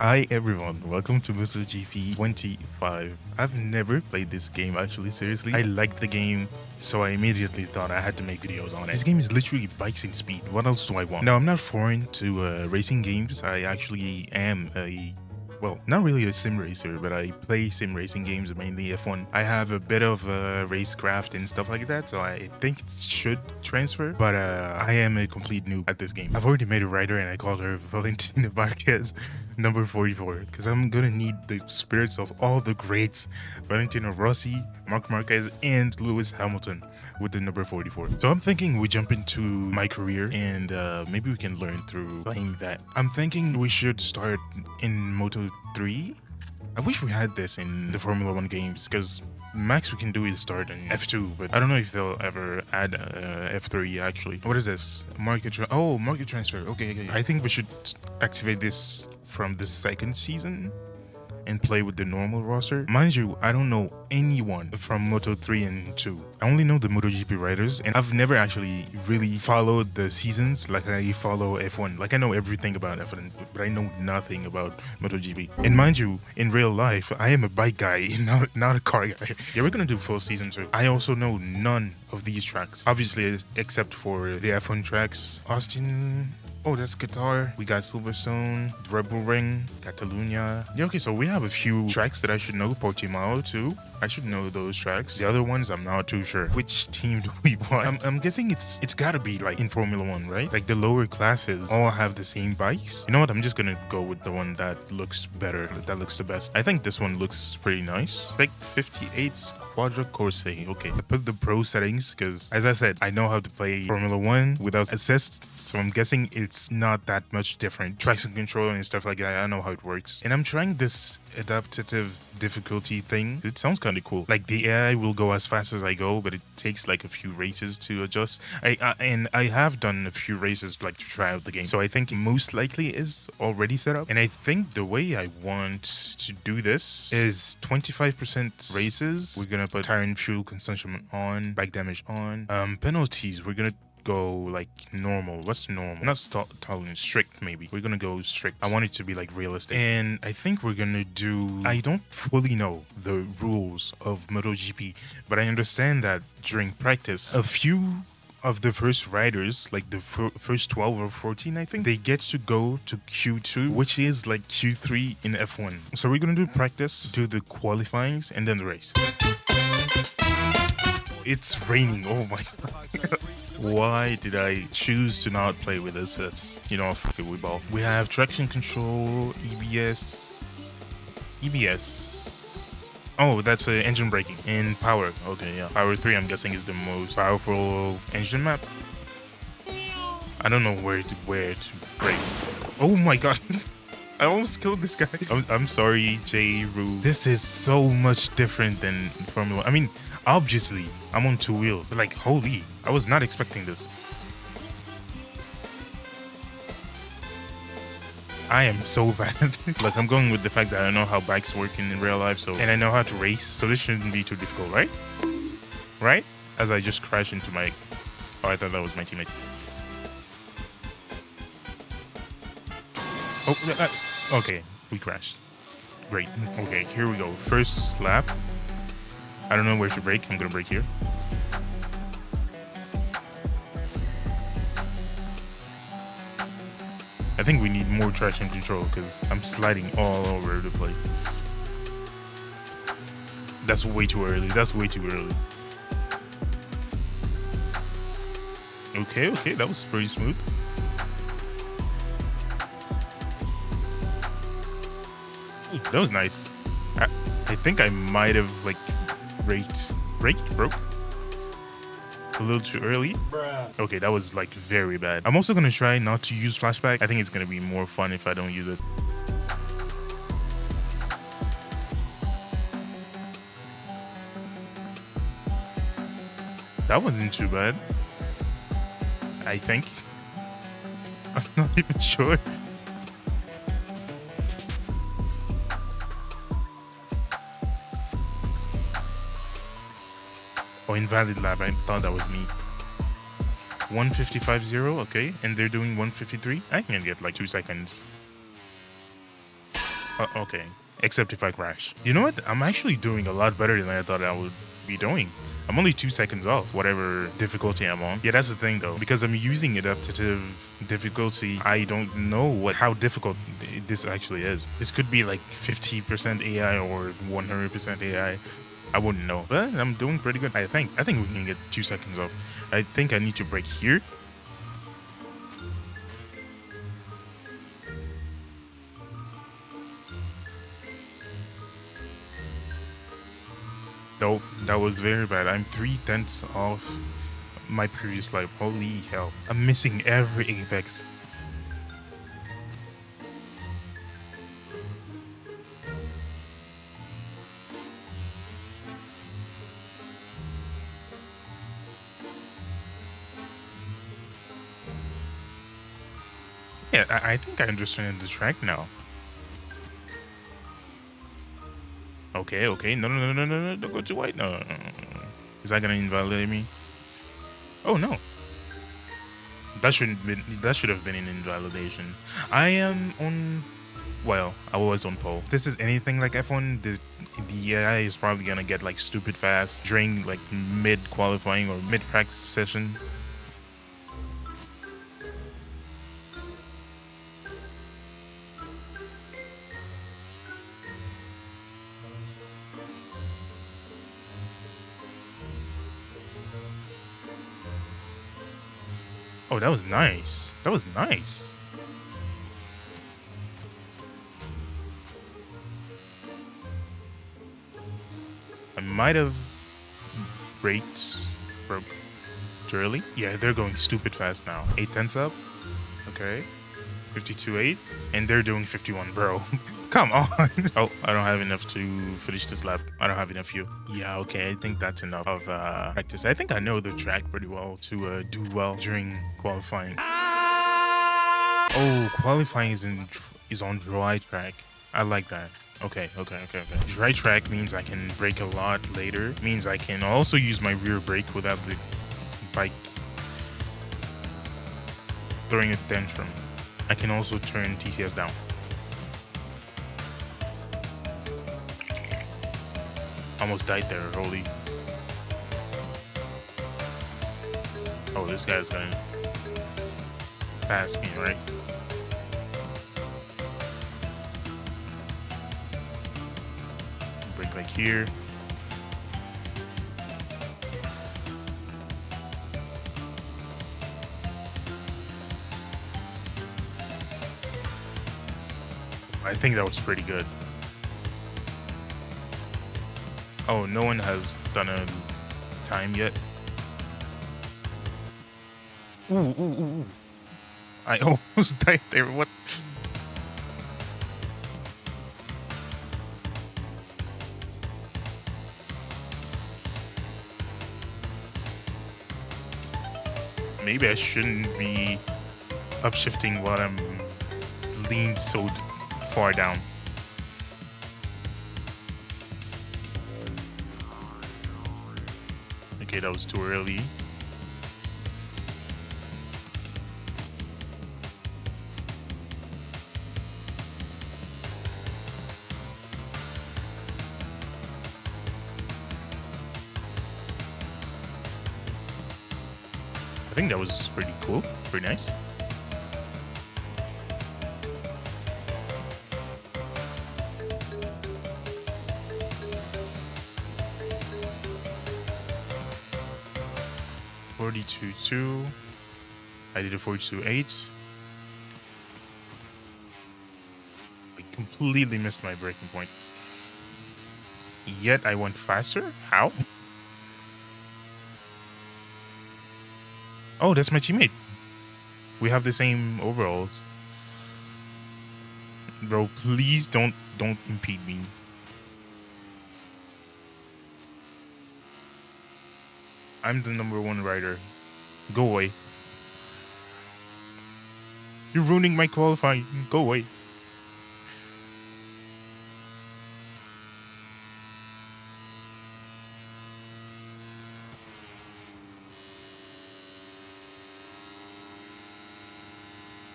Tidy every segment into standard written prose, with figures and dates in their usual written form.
Hi everyone, welcome to MotoGP 25. I've never played this game actually, seriously. I liked the game, so I immediately thought I had to make videos on it. This game is literally bikes and speed. What else do I want? Now, I'm not foreign to racing games. I actually am well, not really a sim racer, but I play sim racing games, mainly F1. I have a bit of racecraft and stuff like that, so I think it should transfer, but I am a complete noob at this game. I've already made a rider and I called her Valentina Marquez. Number 44, because I'm gonna need the spirits of all the greats, Valentino Rossi, Marc Marquez, and Lewis Hamilton with the number 44. So I'm thinking we jump into my career and maybe we can learn through playing that. I'm thinking we should start in Moto 3. I wish we had this in the Formula 1 games, because max we can do is start in F2, but I don't know if they'll ever add F3 actually. What is this? Market transfer. Okay. I think we should activate this from the second season and play with the normal roster. Mind you, I don't know anyone from Moto 3 and 2. I only know the MotoGP riders, and I've never actually really followed the seasons like I follow F1. Like, I know everything about F1, but I know nothing about MotoGP. And mind you, in real life, I am a bike guy, not a car guy. Yeah, we're gonna do full season 2. I also know none of these tracks, obviously, except for the F1 tracks. Austin. Oh, that's Qatar. We got Silverstone, Red Bull Ring, Catalunya. Yeah, okay, so we have a few tracks that I should know. Portimao too. I should know those tracks. The other ones, I'm not too sure. Which team do we want? I'm guessing it's gotta be like in Formula 1, right? Like the lower classes all have the same bikes. You know what? I'm just gonna go with the one that looks better, that looks the best. I think this one looks pretty nice. Like 58 Quadra Corse. Okay, I put the pro settings because, as I said, I know how to play Formula 1 without assist, so I'm guessing it's not that much different. Traction control and stuff like that, I know how it works. And I'm trying this adaptive difficulty thing. It sounds kind of cool. Like the AI will go as fast as I go, but it takes like a few races to adjust. And I have done a few races like to try out the game, so I think most likely is already set up. And I think the way I want to do this is 25% races. We're gonna put tire and fuel consumption on, bike damage on. Penalties, we're gonna go like normal. What's normal? Not tolerance, strict maybe. We're gonna go strict. I want it to be like realistic. And I think we're gonna do, I don't fully know the rules of MotoGP, but I understand that during practice, a few of the first riders, like the first 12 or 14, I think, they get to go to Q2, which is like Q3 in F1. So we're gonna do practice, do the qualifyings, and then the race. It's raining. Oh my god. Why did I choose to not play with this? That's, fuck it, we ball. We have traction control, EBS. Oh, that's engine braking and power. Okay, yeah. Power 3, I'm guessing, is the most powerful engine map. I don't know where to brake. Oh my god. I almost killed this guy. I'm sorry, J. Rue. This is so much different than Formula 1. I mean, obviously, I'm on 2 wheels. Like, holy, I was not expecting this. I am so bad. Like, I'm going with the fact that I know how bikes work in real life, and I know how to race, so this shouldn't be too difficult, right? Right? As I just crashed into my... Oh, I thought that was my teammate. Oh, okay, we crashed. Great. Okay, here we go. First lap. I don't know where to brake. I'm gonna brake here. I think we need more traction control because I'm sliding all over the place. That's way too early. Okay, that was pretty smooth. Ooh, that was nice. I think I might have like broke a little too early. Okay, that was like very bad. I'm also gonna try not to use flashback. I think it's gonna be more fun if I don't use it. That wasn't too bad, I think. I'm not even sure. Oh, invalid lap. I thought that was me. 155.0, okay. And they're doing 153. I can get like 2 seconds. Okay. Except if I crash. You know what? I'm actually doing a lot better than I thought I would be doing. I'm only 2 seconds off whatever difficulty I'm on. Yeah, that's the thing though. Because I'm using adaptive difficulty, I don't know how difficult this actually is. This could be like 50% AI or 100% AI. I wouldn't know. But I'm doing pretty good, I think. I think we can get 2 seconds off. I think I need to brake here. Nope, that was very bad. I'm 3/10 off my previous life. Holy hell. I'm missing every apex. Yeah, I think I understand the track now. Okay, okay. No, no, no, no, no, no. Don't go too white. No, no, no, no. Is that gonna invalidate me? Oh no. That shouldn't been. That should have been an invalidation. I am on. Well, I was on pole. If this is anything like F1, the AI is probably gonna get like stupid fast during like mid qualifying or mid practice session. Oh, that was nice. That was nice. I might have braked broke too early. Yeah, they're going stupid fast now. 8/10 up. Okay. 52.8. And they're doing 51, bro. Come on. Oh, I don't have enough to finish this lap. I don't have enough fuel. Yeah, okay. I think that's enough of practice. I think I know the track pretty well to do well during qualifying. Oh, qualifying is on dry track. I like that. Okay. Dry track means I can brake a lot later. Means I can also use my rear brake without the bike throwing a tantrum. I can also turn TCS down. Almost died there, holy. Oh, this guy's gonna pass me, right? Brake like here. I think that was pretty good. Oh, no one has done a time yet. Ooh. I almost died there. What? Maybe I shouldn't be upshifting while I'm leaned so far down. Okay, that was too early. I think that was pretty cool, pretty nice. (42.2). I did a 42.8. I completely missed my breaking point. Yet I went faster? How? Oh, that's my teammate. We have the same overalls. Bro, please don't impede me. I'm the #1 rider. Go away. You're ruining my qualifying. Go away.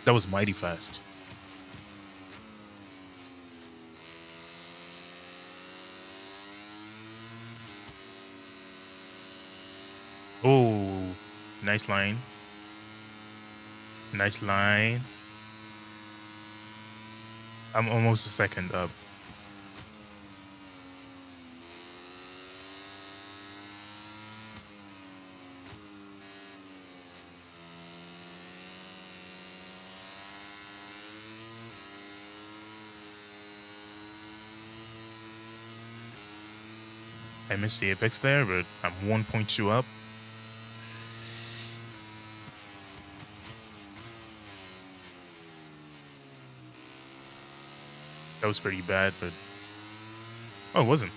That was mighty fast. Oh, nice line. Nice line. I'm almost a second up. I missed the apex there, but I'm 1.2 up. That was pretty bad, but... Oh, it wasn't.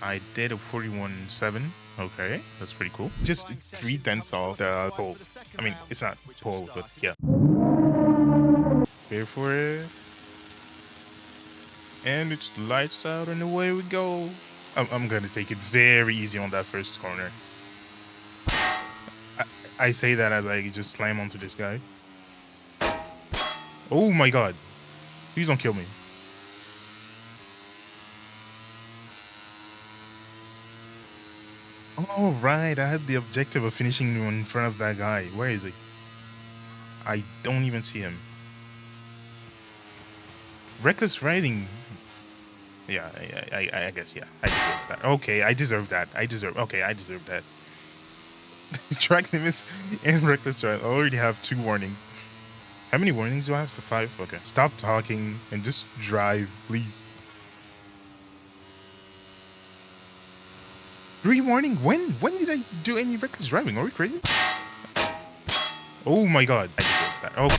I did a 41.7. Okay, that's pretty cool. Just 3/10 off the pole. I mean, it's not pole, but yeah. Here for it. And it's lights out and away we go. I'm gonna take it very easy on that first corner. I say that as I just slam onto this guy. Oh my god. Please don't kill me. Oh, right. I had the objective of finishing in front of that guy. Where is he? I don't even see him. Reckless riding. Yeah, I guess, yeah. I deserve that. Okay, I deserve that. I deserve that. Track limits and reckless drive. I already have 2 warnings. How many warnings do I have? So 5? Okay. Stop talking and just drive, please. 3 warning? When? When did I do any reckless driving? Are we crazy? Oh my god. I deserve that. Oh.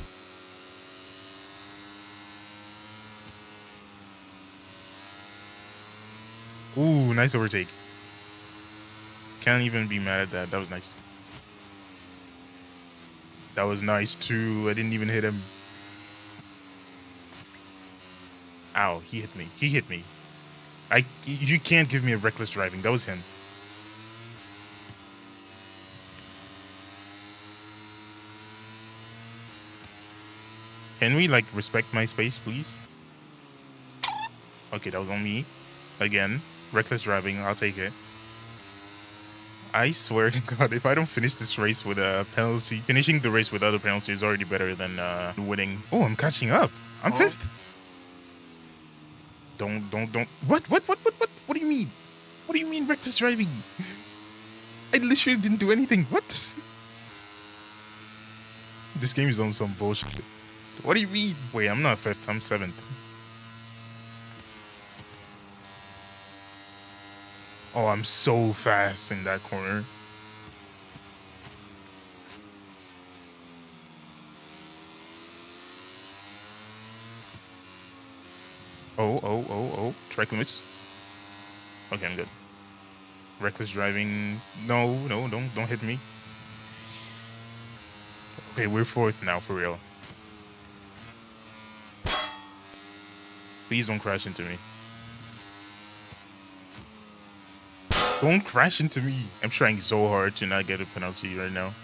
Ooh, nice overtake. Can't even be mad at that. That was nice. That was nice too. I didn't even hit him. Ow, he hit me. He hit me. You can't give me a reckless driving. That was him. Can we, like, respect my space, please? Okay, that was on me. Again. Reckless driving. I'll take it. I swear to God, if I don't finish this race with a penalty, finishing the race without a penalty is already better than winning. Oh, I'm catching up. I'm 5th. Don't. What? What do you mean? What do you mean reckless driving? I literally didn't do anything. What? This game is on some bullshit. What do you mean? Wait, I'm not 5th. I'm 7th. Oh, I'm so fast in that corner. Oh. Track limits. Okay, I'm good. Reckless driving. No, don't hit me. Okay, we're 4th now, for real. Please don't crash into me. Don't crash into me. I'm trying so hard to not get a penalty right now.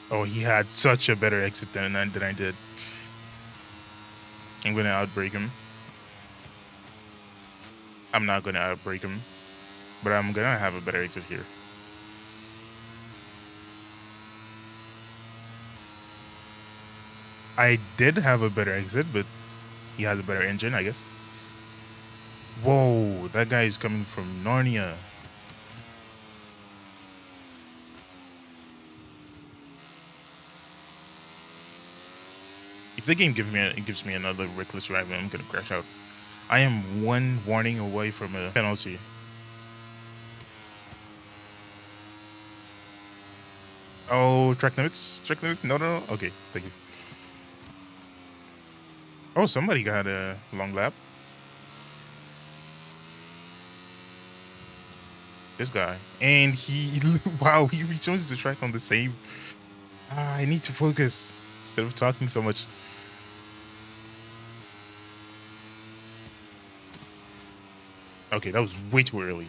Oh, he had such a better exit than I did. I'm gonna outbrake him. I'm not gonna outbrake him, but I'm gonna have a better exit here. I did have a better exit, but he has a better engine, I guess. Whoa, that guy is coming from Narnia. If the game gives me another reckless driving, I'm gonna crash out. I am 1 warning away from a penalty. Oh, track limits. No. Okay, thank you. Oh, somebody got a long lap. This guy. And he, wow, he rejoins the track on the same. I need to focus instead of talking so much. Okay, that was way too early.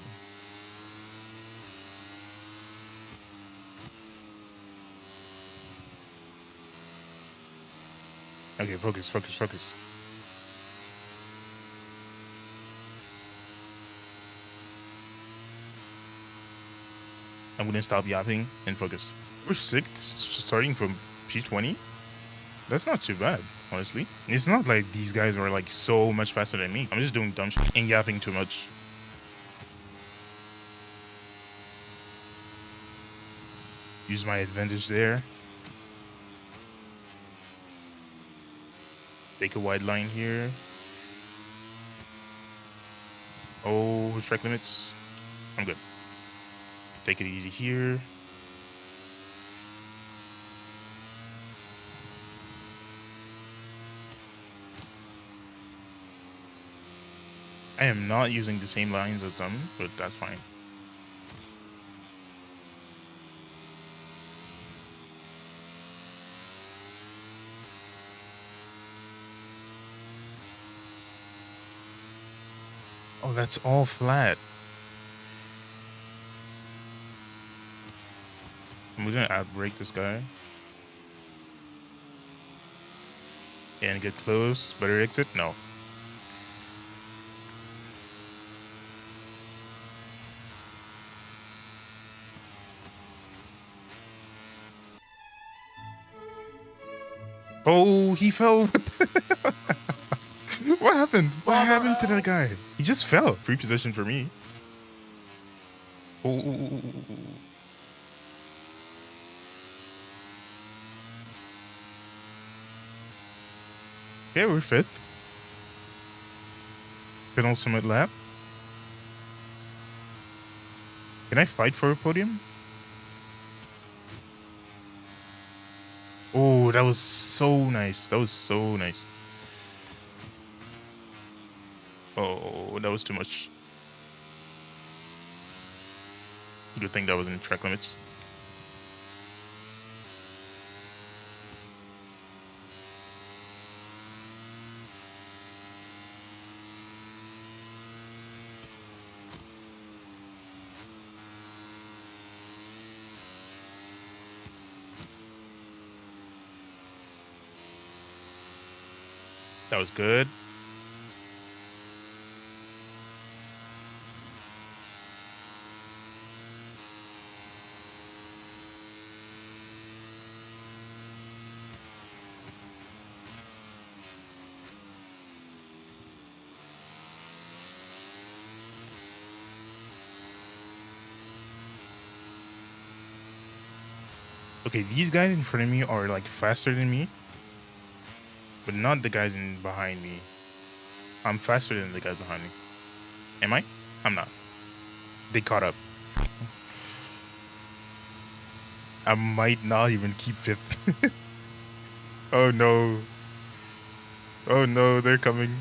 Okay, focus, focus, focus. I'm gonna stop yapping and focus. We're sixth, starting from P20. That's not too bad, honestly. It's not like these guys are like so much faster than me. I'm just doing dumb shit and yapping too much. Use my advantage there. Take a wide line here. Oh, track limits. I'm good. Take it easy here. I am not using the same lines as them, but that's fine. Oh, that's all flat. I'm gonna outbrake this guy. And get close. Better exit? No. Oh, he fell. What happened? What happened to that guy? He just fell. Free position for me. Oh. Yeah, we're fifth. Penultimate lap. Can I fight for a podium? Oh, that was so nice. That was so nice. Oh, that was too much. Good thing that was in track limits. That was good. Okay, these guys in front of me are like faster than me, but not the guys in behind me. I'm faster than the guys behind me. Am I? I'm not. They caught up. I might not even keep fifth. Oh no. Oh no, they're coming.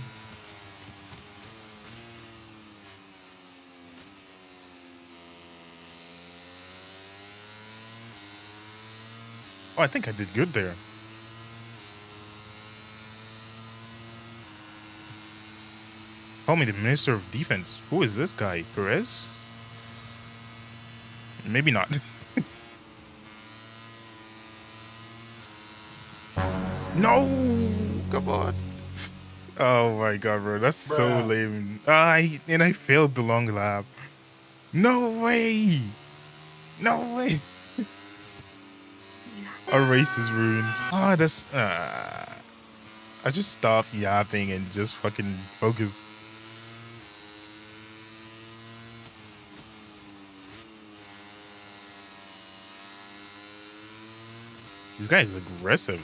Oh, I think I did good there. Call me the Minister of Defense. Who is this guy? Perez? Maybe not. No! Come on. Oh my god, bro. That's so lame. And I failed the long lap. No way! No way! Our race is ruined. Oh, that's... I just stopped yapping and just fucking focus. This guy is aggressive.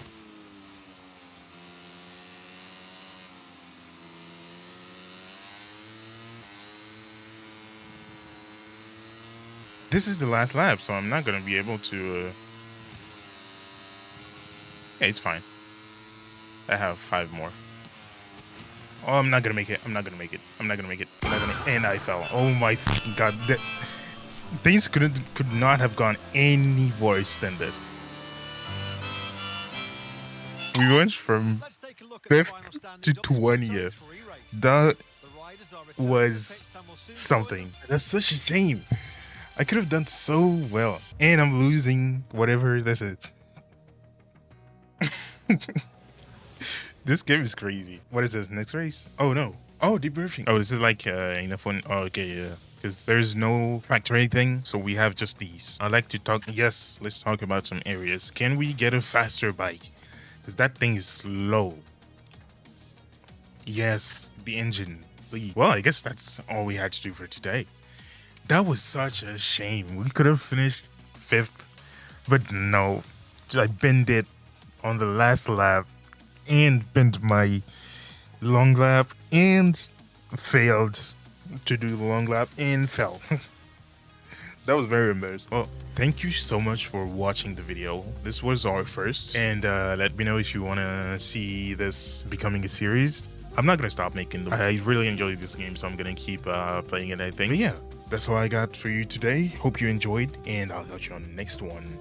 This is the last lap, so I'm not gonna be able to... Yeah, it's fine. I have 5 more. Oh, I'm not gonna make it. I'm not gonna make it. I'm not gonna make it. And I fell. Oh my god. Things could not have gone any worse than this. We went from 5th to 20th. That was something. That's such a shame. I could have done so well. And I'm losing whatever this is. This game is crazy. What is this? Next race? Oh no. Oh, debriefing. Oh, this is like in a phone. Oh, okay, yeah. Because there's no factory thing, so we have just these. I like to talk. Yes, let's talk about some areas. Can we get a faster bike? Because that thing is slow. Yes, the engine. Please. Well, I guess that's all we had to do for today. That was such a shame. We could have finished 5th, but no. I bent it on the last lap and bent my long lap and failed to do the long lap and fell. That was very embarrassing. Well, thank you so much for watching the video. This was our first, and let me know if you want to see this becoming a series. I'm not gonna stop making them. I really enjoyed this game, so I'm gonna keep playing it, I think. But yeah, that's all I got for you today. Hope you enjoyed, and I'll catch you on the next one.